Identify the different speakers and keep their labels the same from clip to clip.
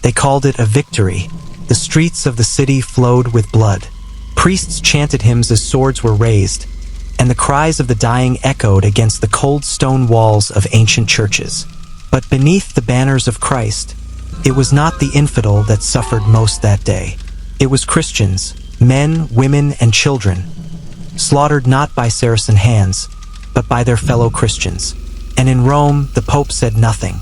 Speaker 1: They called it a victory. The streets of the city flowed with blood. Priests chanted hymns as swords were raised, and the cries of the dying echoed against the cold stone walls of ancient churches. But beneath the banners of Christ, it was not the infidel that suffered most that day. It was Christians, men, women, and children, slaughtered not by Saracen hands, but by their fellow Christians. And in Rome, the Pope said nothing.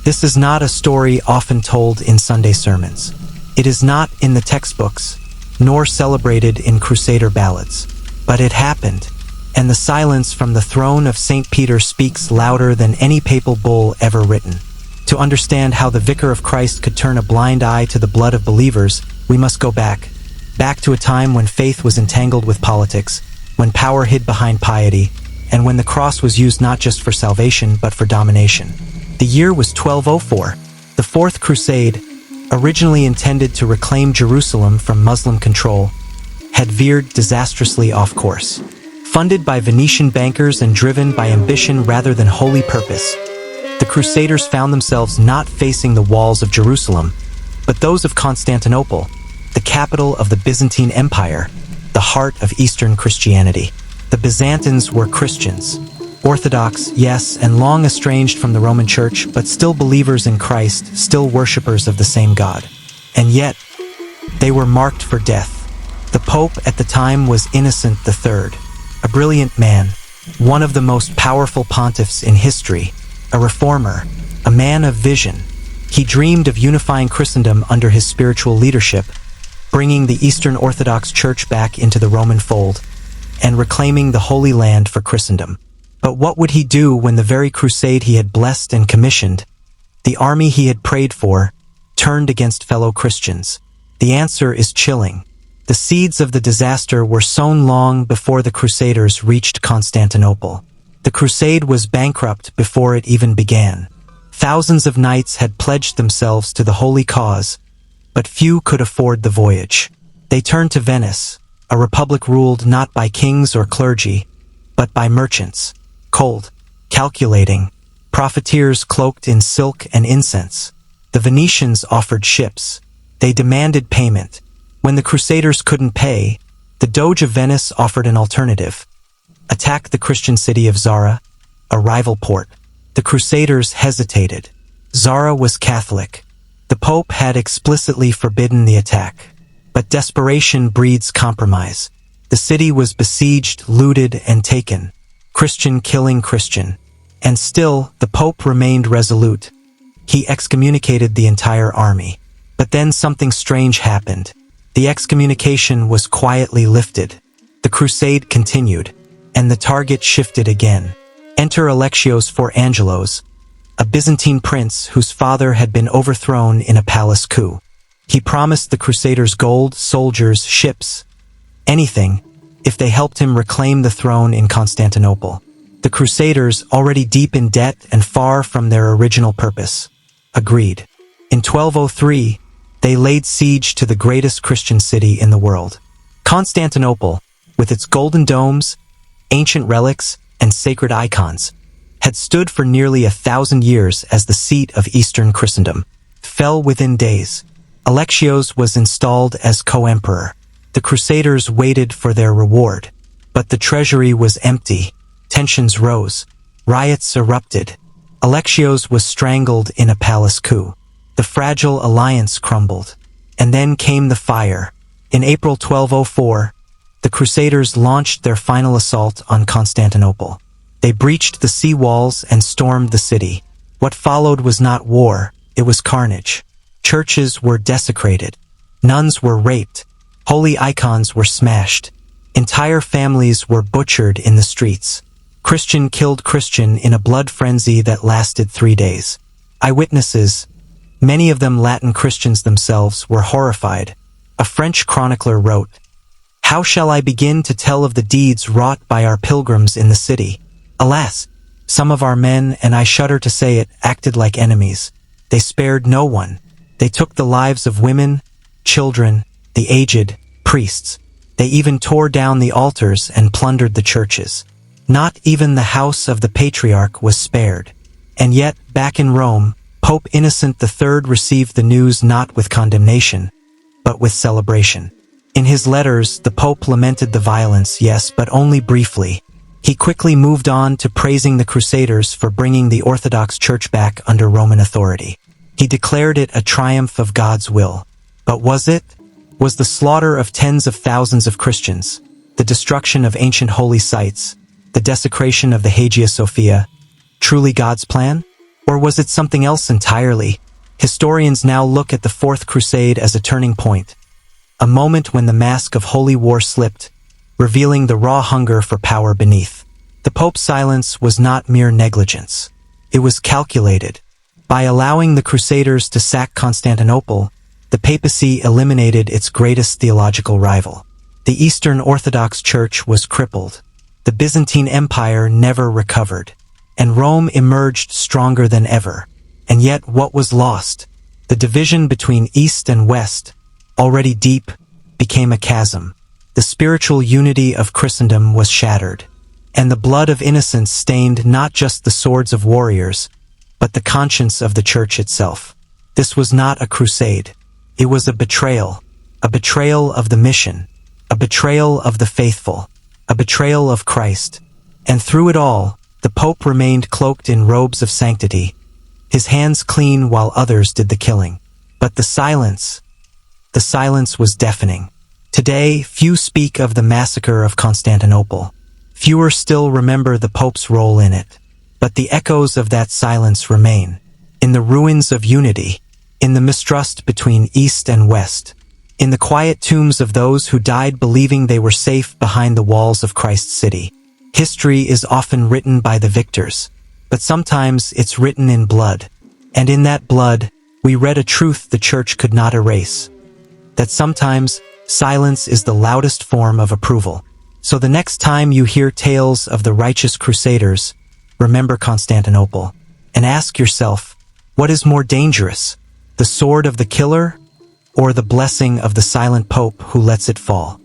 Speaker 1: This is not a story often told in Sunday sermons. It is not in the textbooks, nor celebrated in Crusader ballads. But it happened, and the silence from the throne of St. Peter speaks louder than any papal bull ever written. To understand how the Vicar of Christ could turn a blind eye to the blood of believers, we must go back to a time when faith was entangled with politics, when power hid behind piety, and when the cross was used not just for salvation but for domination. The year was 1204. The Fourth Crusade, originally intended to reclaim Jerusalem from Muslim control, had veered disastrously off course. Funded by Venetian bankers and driven by ambition rather than holy purpose, the Crusaders found themselves not facing the walls of Jerusalem, but those of Constantinople, the capital of the Byzantine Empire, the heart of Eastern Christianity. The Byzantines were Christians, Orthodox, yes, and long estranged from the Roman Church, but still believers in Christ, still worshippers of the same God. And yet, they were marked for death. The Pope at the time was Innocent III, a brilliant man, one of the most powerful pontiffs in history, a reformer, a man of vision. He dreamed of unifying Christendom under his spiritual leadership, bringing the Eastern Orthodox Church back into the Roman fold, and reclaiming the Holy Land for Christendom. But what would he do when the very crusade he had blessed and commissioned, the army he had prayed for, turned against fellow Christians? The answer is chilling. The seeds of the disaster were sown long before the Crusaders reached Constantinople. The crusade was bankrupt before it even began. Thousands of knights had pledged themselves to the holy cause, but few could afford the voyage. They turned to Venice, a republic ruled not by kings or clergy, but by merchants, cold, calculating, profiteers cloaked in silk and incense. The Venetians offered ships. They demanded payment. When the Crusaders couldn't pay, the Doge of Venice offered an alternative: attack the Christian city of Zara, a rival port. The Crusaders hesitated. Zara was Catholic. The Pope had explicitly forbidden the attack. But desperation breeds compromise. The city was besieged, looted, and taken. Christian killing Christian. And still, the Pope remained resolute. He excommunicated the entire army. But then something strange happened. The excommunication was quietly lifted. The crusade continued, and the target shifted again. Enter Alexios IV Angelos, a Byzantine prince whose father had been overthrown in a palace coup. He promised the Crusaders gold, soldiers, ships, anything, if they helped him reclaim the throne in Constantinople. The Crusaders, already deep in debt and far from their original purpose, agreed. In 1203, they laid siege to the greatest Christian city in the world. Constantinople, with its golden domes, ancient relics, and sacred icons, had stood for nearly 1,000 years as the seat of Eastern Christendom, fell within days. Alexios was installed as co-emperor. The Crusaders waited for their reward, but the treasury was empty. Tensions rose. Riots erupted. Alexios was strangled in a palace coup. The fragile alliance crumbled. And then came the fire. In April 1204, the Crusaders launched their final assault on Constantinople. They breached the sea walls and stormed the city. What followed was not war, it was carnage. Churches were desecrated. Nuns were raped. Holy icons were smashed. Entire families were butchered in the streets. Christian killed Christian in a blood frenzy that lasted 3 days. Eyewitnesses, many of them Latin Christians themselves, were horrified. A French chronicler wrote, "How shall I begin to tell of the deeds wrought by our pilgrims in the city? Alas, some of our men, and I shudder to say it, acted like enemies. They spared no one. They took the lives of women, children, the aged, priests. They even tore down the altars and plundered the churches. Not even the house of the patriarch was spared." And yet, back in Rome, Pope Innocent III received the news not with condemnation, but with celebration. In his letters, the Pope lamented the violence, yes, but only briefly. He quickly moved on to praising the Crusaders for bringing the Orthodox Church back under Roman authority. He declared it a triumph of God's will. But was it? Was the slaughter of tens of thousands of Christians, the destruction of ancient holy sites, the desecration of the Hagia Sophia, truly God's plan? Or was it something else entirely? Historians now look at the Fourth Crusade as a turning point, a moment when the mask of holy war slipped, revealing the raw hunger for power beneath. The Pope's silence was not mere negligence. It was calculated. By allowing the Crusaders to sack Constantinople, the papacy eliminated its greatest theological rival. The Eastern Orthodox Church was crippled. The Byzantine Empire never recovered, and Rome emerged stronger than ever. And yet, what was lost? The division between East and West, already deep, became a chasm. The spiritual unity of Christendom was shattered, and the blood of innocents stained not just the swords of warriors, but the conscience of the Church itself. This was not a crusade. It was a betrayal of the mission, a betrayal of the faithful, a betrayal of Christ. And through it all, the Pope remained cloaked in robes of sanctity, his hands clean while others did the killing. But the silence was deafening. Today, few speak of the Massacre of Constantinople. Fewer still remember the Pope's role in it. But the echoes of that silence remain. In the ruins of unity, in the mistrust between East and West, in the quiet tombs of those who died believing they were safe behind the walls of Christ's city. History is often written by the victors, but sometimes it's written in blood. And in that blood, we read a truth the Church could not erase. That sometimes, silence is the loudest form of approval. So the next time you hear tales of the righteous Crusaders, remember Constantinople, and ask yourself, what is more dangerous, the sword of the killer, or the blessing of the silent Pope who lets it fall?